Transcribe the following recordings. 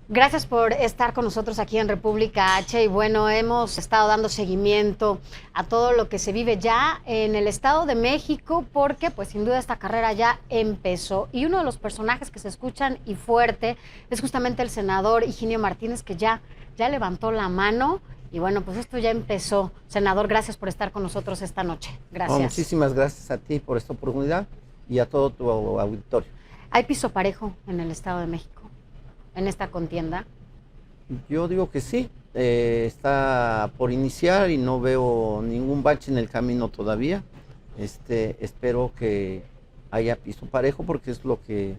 Gracias por estar con nosotros aquí en República H y bueno, hemos estado dando seguimiento a todo lo que se vive ya en el Estado de México porque pues sin duda esta carrera ya empezó y uno de los personajes que se escuchan y fuerte es justamente el senador Higinio Martínez que ya levantó la mano y bueno, pues esto ya empezó. Senador, gracias por estar con nosotros esta noche. No, Gracias. muchísimas gracias a ti por esta oportunidad y a todo tu auditorio. ¿Hay piso parejo en el Estado de México en esta contienda? Yo digo que sí, está por iniciar y no veo ningún bache en el camino todavía. Espero que haya piso parejo porque es lo que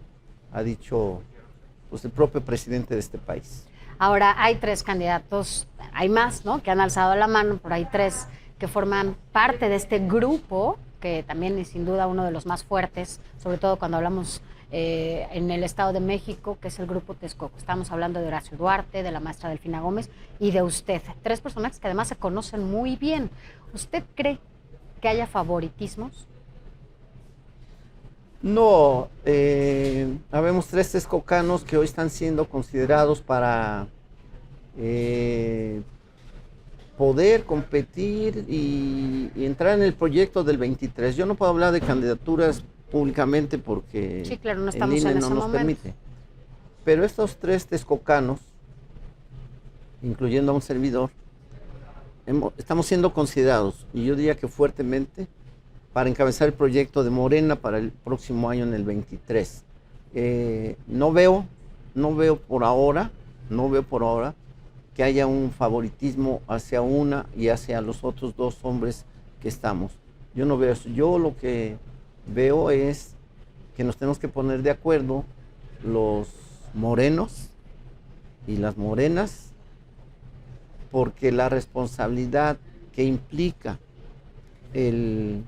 ha dicho pues, el propio presidente de este país. Ahora hay tres candidatos, hay más, ¿no? Que han alzado la mano, pero hay tres que forman parte de este grupo, que también es sin duda uno de los más fuertes, sobre todo cuando hablamos en el Estado de México, que es el grupo Texcoco. Estamos hablando de Horacio Duarte, de la maestra Delfina Gómez y de usted. Tres personajes que además se conocen muy bien. ¿Usted cree que haya favoritismos? No, habemos tres texcocanos que hoy están siendo considerados para eh, poder competir y entrar en el proyecto del 23. Yo no puedo hablar de candidaturas públicamente porque Sí, claro, no el estamos INE en no ese nos momento. permite. Pero estos tres texcocanos, incluyendo a un servidor, estamos siendo considerados, y yo diría que fuertemente, para encabezar el proyecto de Morena para el próximo año en el 23. No veo, no veo por ahora que haya un favoritismo hacia una y hacia los otros dos hombres que estamos. Yo no veo eso. Yo lo que veo es que nos tenemos que poner de acuerdo los morenos y las morenas, porque la responsabilidad que implica el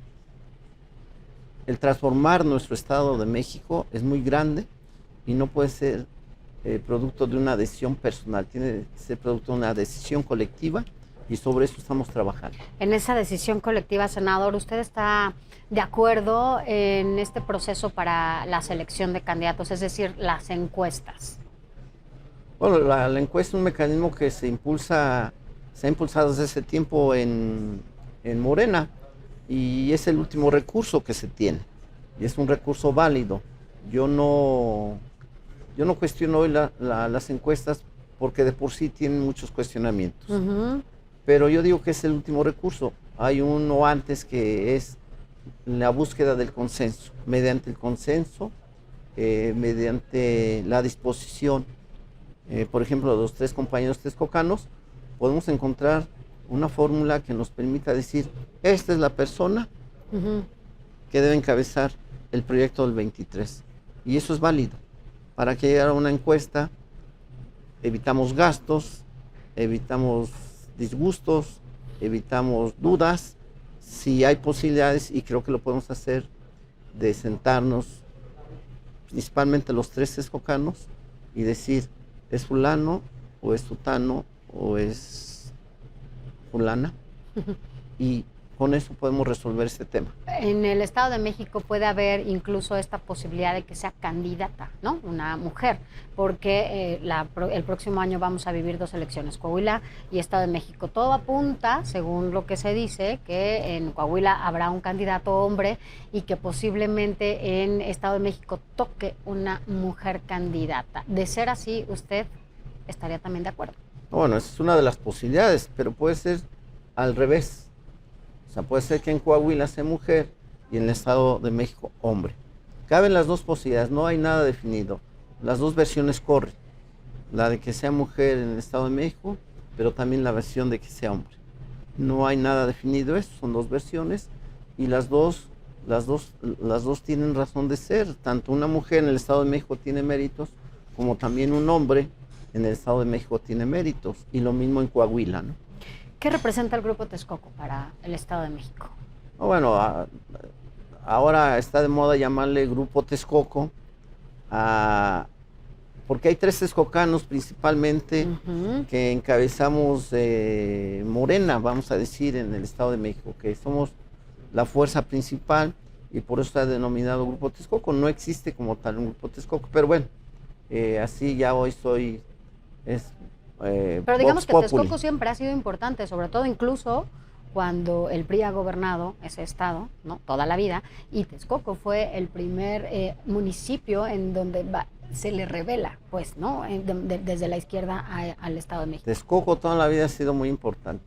transformar nuestro Estado de México es muy grande y no puede ser producto de una decisión personal, tiene que ser producto de una decisión colectiva y sobre eso estamos trabajando. En esa decisión colectiva, senador, ¿usted está de acuerdo en este proceso para la selección de candidatos, es decir, las encuestas? Bueno, la encuesta es un mecanismo que se ha impulsado desde ese tiempo en Morena y es el último recurso que se tiene y es un recurso válido. Yo no, yo no cuestiono hoy las encuestas porque de por sí tienen muchos cuestionamientos. Pero yo digo que es el último recurso. Hay uno antes que es la búsqueda del consenso. Mediante el consenso, mediante la disposición, por ejemplo, de los tres compañeros texcocanos, podemos encontrar una fórmula que nos permita decir, esta es la persona que debe encabezar el proyecto del 23. Y eso es válido. Para que llegara una encuesta, evitamos gastos, evitamos disgustos, evitamos dudas, si hay posibilidades, y creo que lo podemos hacer, de sentarnos, principalmente los tres texcocanos, y decir, ¿es fulano, o es sutano, o es fulana? Y con eso podemos resolver este tema. En el Estado de México puede haber incluso esta posibilidad de que sea candidata, ¿no? Una mujer, porque el próximo año vamos a vivir dos elecciones, Coahuila y Estado de México. Todo apunta, según lo que se dice, que en Coahuila habrá un candidato hombre y que posiblemente en Estado de México toque una mujer candidata. De ser así, ¿usted estaría también de acuerdo? Bueno, esa es una de las posibilidades, pero puede ser al revés. O sea, puede ser que en Coahuila sea mujer y en el Estado de México hombre. Caben las dos posibilidades, no hay nada definido. Las dos versiones corren. La de que sea mujer en el Estado de México, pero también la versión de que sea hombre. No hay nada definido, eso son dos versiones y las dos tienen razón de ser. Tanto una mujer en el Estado de México tiene méritos, como también un hombre en el Estado de México tiene méritos. Y lo mismo en Coahuila, ¿no? ¿Qué representa el Grupo Texcoco para el Estado de México? Bueno, ahora está de moda llamarle Grupo Texcoco, porque hay tres texcocanos principalmente que encabezamos Morena, vamos a decir, en el Estado de México, que somos la fuerza principal y por eso está denominado Grupo Texcoco. No existe como tal un Grupo Texcoco, pero bueno, así ya hoy soy es Pero digamos Vox que Populi. Texcoco siempre ha sido importante, sobre todo incluso cuando el PRI ha gobernado ese estado, ¿no? Toda la vida, y Texcoco fue el primer municipio en donde se le revela, pues, ¿no? Desde la izquierda al Estado de México. Texcoco toda la vida ha sido muy importante.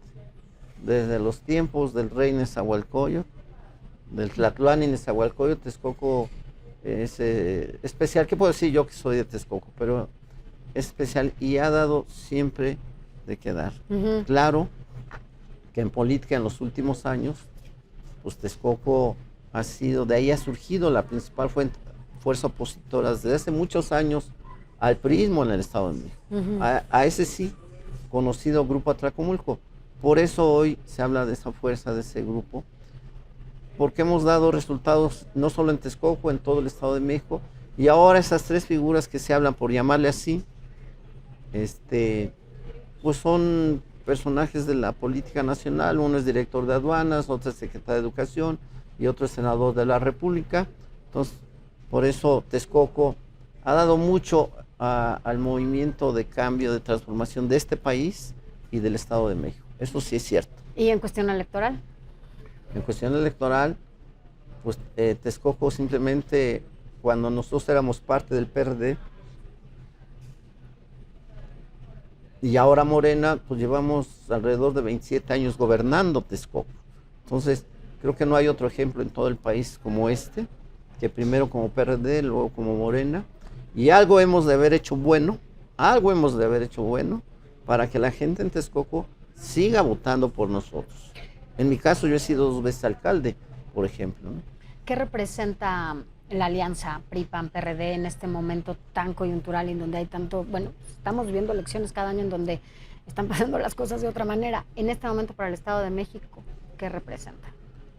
Desde los tiempos del rey Nezahualcóyotl, del Tlatoani Nezahualcóyotl, Texcoco es especial. ¿Qué puedo decir yo que soy de Texcoco? Pero es especial y ha dado siempre de qué dar. Claro que en política en los últimos años, pues Texcoco ha sido, de ahí ha surgido la principal fuerza opositora desde hace muchos años al priismo en el Estado de México. A ese sí, conocido Grupo Atlacomulco. Por eso hoy se habla de esa fuerza, de ese grupo, porque hemos dado resultados no solo en Texcoco, en todo el Estado de México, y ahora esas tres figuras que se hablan, por llamarle así, pues son personajes de la política nacional. Uno es director de aduanas, otro es secretario de Educación y otro es senador de la República. Entonces, por eso Texcoco ha dado mucho al movimiento de cambio, de transformación de este país y del Estado de México. Eso sí es cierto. ¿Y en cuestión electoral? En cuestión electoral, pues Texcoco simplemente, cuando nosotros éramos parte del PRD, y ahora Morena, pues llevamos alrededor de 27 años gobernando Texcoco. Entonces, creo que no hay otro ejemplo en todo el país como este, que primero como PRD, luego como Morena, y algo hemos de haber hecho bueno para que la gente en Texcoco siga votando por nosotros. En mi caso, yo he sido 2 veces alcalde, por ejemplo, ¿no? ¿Qué representa la alianza PRI-PAN-PRD en este momento tan coyuntural y en donde hay tanto, bueno, estamos viendo elecciones cada año en donde están pasando las cosas de otra manera? En este momento para el Estado de México, ¿qué representa?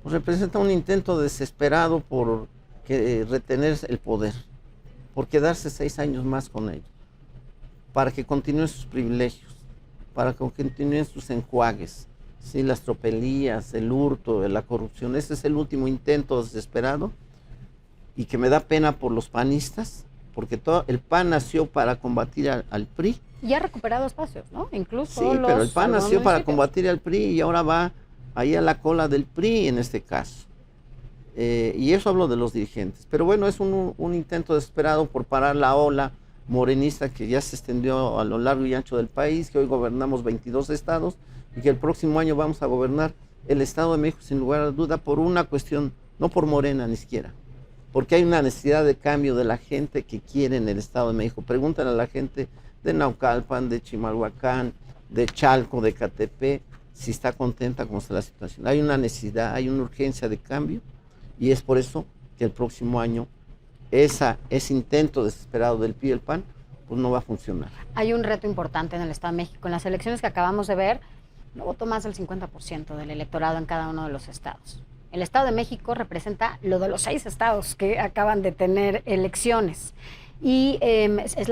Pues representa un intento desesperado por retener el poder, por quedarse 6 años más con ellos, para que continúen sus privilegios, para que continúen sus enjuagues, ¿sí? Las tropelías, el hurto, la corrupción. Ese es el último intento desesperado, y que me da pena por los panistas, porque todo el PAN nació para combatir al PRI. Y ha recuperado espacios, ¿no? Incluso sí, pero el PAN nació para combatir al PRI y ahora va ahí a la cola del PRI en este caso. Y eso hablo de los dirigentes. Pero bueno, es un intento desesperado por parar la ola morenista que ya se extendió a lo largo y ancho del país, que hoy gobernamos 22 estados y que el próximo año vamos a gobernar el Estado de México sin lugar a duda por una cuestión, no por Morena ni siquiera, porque hay una necesidad de cambio de la gente que quiere en el Estado de México. Pregúntale a la gente de Naucalpan, de Chimalhuacán, de Chalco, de Catepec, si está contenta con la situación. Hay una necesidad, hay una urgencia de cambio, y es por eso que el próximo año ese intento desesperado del PRI y el PAN pues no va a funcionar. Hay un reto importante en el Estado de México. En las elecciones que acabamos de ver, no votó más del 50% del electorado en cada uno de los estados. El Estado de México representa lo de los 6 estados que acaban de tener elecciones y es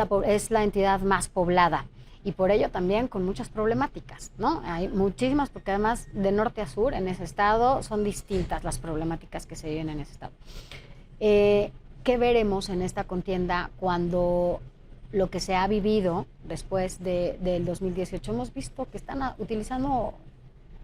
la entidad más poblada y por ello también con muchas problemáticas, ¿no? Hay muchísimas, porque además de norte a sur en ese estado son distintas las problemáticas que se viven en ese estado. ¿Qué veremos en esta contienda cuando lo que se ha vivido después del 2018? Hemos visto que están utilizando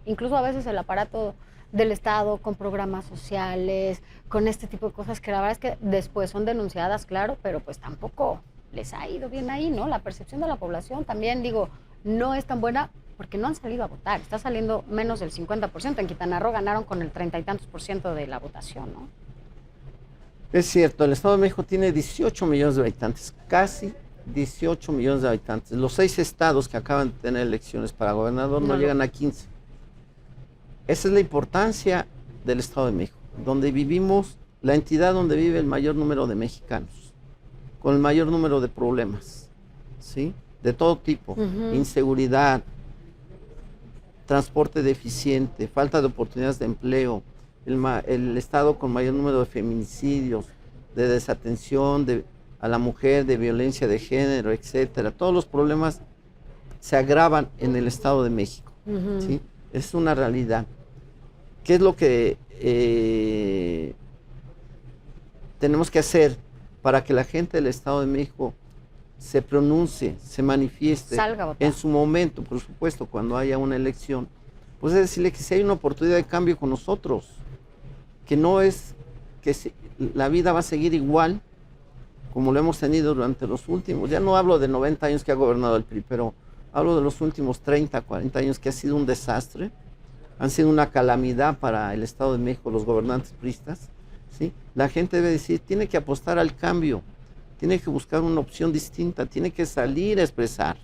incluso a veces el aparato del Estado con programas sociales, con este tipo de cosas que la verdad es que después son denunciadas, claro, pero pues tampoco les ha ido bien ahí, ¿no? La percepción de la población también, digo, no es tan buena porque no han salido a votar. Está saliendo menos del 50%. En Quintana Roo ganaron con el 30 y tantos % de la votación, ¿no? Es cierto, el Estado de México tiene 18 millones de habitantes, casi 18 millones de habitantes. Los 6 estados que acaban de tener elecciones para gobernador no llegan a 15. Esa es la importancia del Estado de México, donde vivimos, la entidad donde vive el mayor número de mexicanos, con el mayor número de problemas, ¿sí? De todo tipo, inseguridad, transporte deficiente, falta de oportunidades de empleo, el estado con mayor número de feminicidios, de desatención a la mujer, de violencia de género, etcétera. Todos los problemas se agravan en el Estado de México, ¿sí? Es una realidad. ¿Qué es lo que tenemos que hacer para que la gente del Estado de México se pronuncie, se manifieste salga a votar en su momento, por supuesto, cuando haya una elección, pues es decirle que si hay una oportunidad de cambio con nosotros, que no es que la vida va a seguir igual como lo hemos tenido durante los últimos, ya no hablo de 90 años que ha gobernado el PRI, pero hablo de los últimos 30, 40 años que ha sido un desastre, han sido una calamidad para el Estado de México, los gobernantes priistas, ¿sí? La gente debe decir, tiene que apostar al cambio, tiene que buscar una opción distinta, tiene que salir a expresar,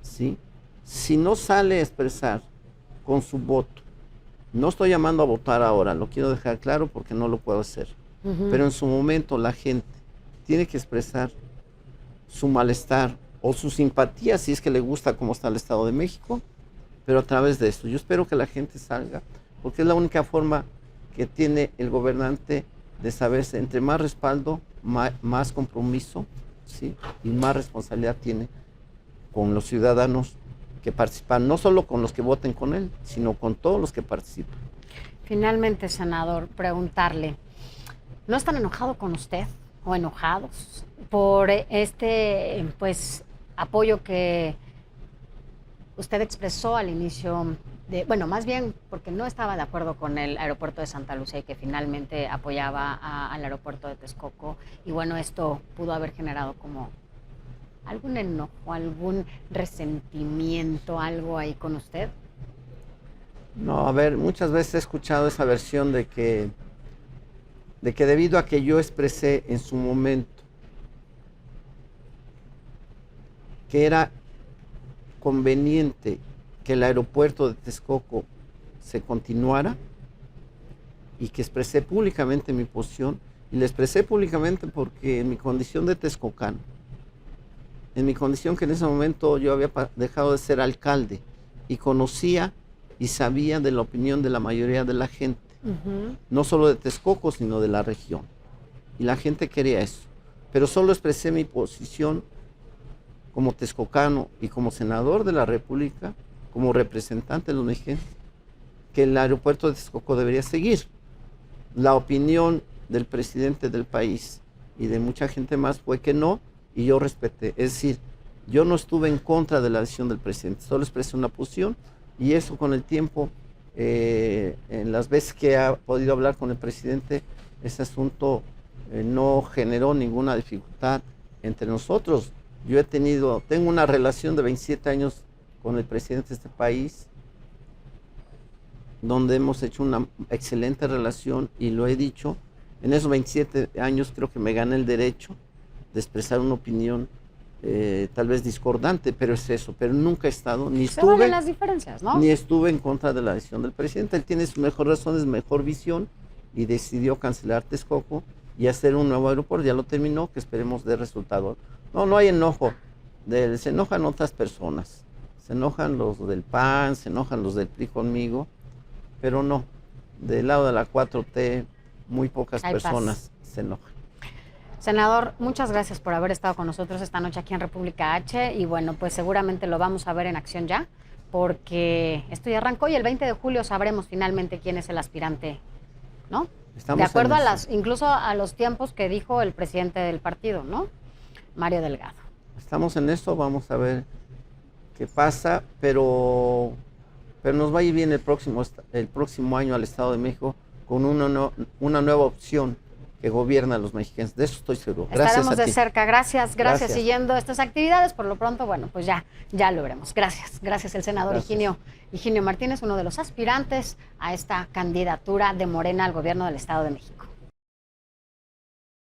¿sí? Si no sale a expresar con su voto, no estoy llamando a votar ahora, lo quiero dejar claro porque no lo puedo hacer, pero en su momento la gente tiene que expresar su malestar o su simpatía, si es que le gusta cómo está el Estado de México, pero a través de esto. Yo espero que la gente salga, porque es la única forma que tiene el gobernante de saberse, entre más respaldo, más compromiso, ¿sí? Y más responsabilidad tiene con los ciudadanos que participan, no solo con los que voten con él, sino con todos los que participan. Finalmente, senador, preguntarle, ¿no están enojados con usted o enojados por este pues apoyo que usted expresó al inicio de, bueno, más bien porque no estaba de acuerdo con el aeropuerto de Santa Lucía y que finalmente apoyaba al aeropuerto de Texcoco, y bueno, esto pudo haber generado como algún enojo, algún resentimiento, algo ahí con usted? No, a ver, muchas veces he escuchado esa versión de que debido a que yo expresé en su momento que era conveniente que el aeropuerto de Texcoco se continuara y que expresé públicamente mi posición, y la expresé públicamente porque en mi condición de texcocano, en mi condición que en ese momento yo había dejado de ser alcalde y conocía y sabía de la opinión de la mayoría de la gente, no solo de Texcoco, sino de la región, y la gente quería eso, pero solo expresé mi posición como texcocano y como senador de la República, como representante de los mexicanos, que el aeropuerto de Texcoco debería seguir. La opinión del presidente del país y de mucha gente más fue que no, y yo respeté. Es decir, yo no estuve en contra de la decisión del presidente, solo expresé una posición, y eso con el tiempo, en las veces que he podido hablar con el presidente, ese asunto no generó ninguna dificultad entre nosotros. Yo tengo una relación de 27 años con el presidente de este país, donde hemos hecho una excelente relación, y lo he dicho, en esos 27 años creo que me gané el derecho de expresar una opinión tal vez discordante, pero es eso, pero nunca he estado, ni estuve, las diferencias, ¿no? ni estuve en contra de la decisión del presidente. Él tiene sus mejores razones, mejor visión, y decidió cancelar Texcoco y hacer un nuevo aeropuerto. Ya lo terminó, que esperemos dé resultado. No hay enojo, se enojan otras personas, se enojan los del PAN, se enojan los del PRI conmigo, pero no, del lado de la 4T muy pocas personas se enojan. Senador, muchas gracias por haber estado con nosotros esta noche aquí en República H, y bueno, pues seguramente lo vamos a ver en acción ya, porque esto ya arrancó y el 20 de julio sabremos finalmente quién es el aspirante, ¿no? Estamos de acuerdo incluso a los tiempos que dijo el presidente del partido, ¿no? Mario Delgado. Estamos en esto, vamos a ver qué pasa, pero nos va a ir bien el próximo año al Estado de México con una nueva opción que gobierna a los mexicanos. De eso estoy seguro. Gracias. Estaremos de cerca. Gracias siguiendo estas actividades. Por lo pronto, bueno, pues ya lo veremos. Gracias el senador Higinio Martínez, uno de los aspirantes a esta candidatura de Morena al gobierno del Estado de México.